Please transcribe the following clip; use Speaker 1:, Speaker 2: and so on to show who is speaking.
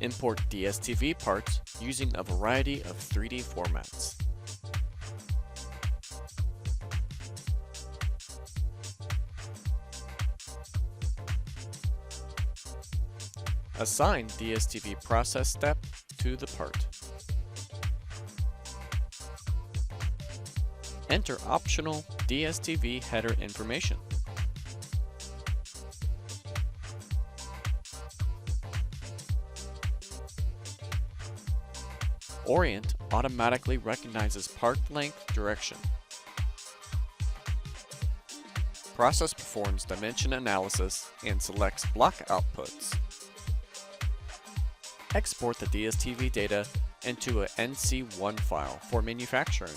Speaker 1: Import DSTV parts using a variety of 3D formats. Assign DSTV process step to the part. Enter optional DSTV header information. Orient automatically recognizes part length direction. Process performs dimension analysis and selects block outputs. Export the DSTV data into a NC1 file for manufacturing.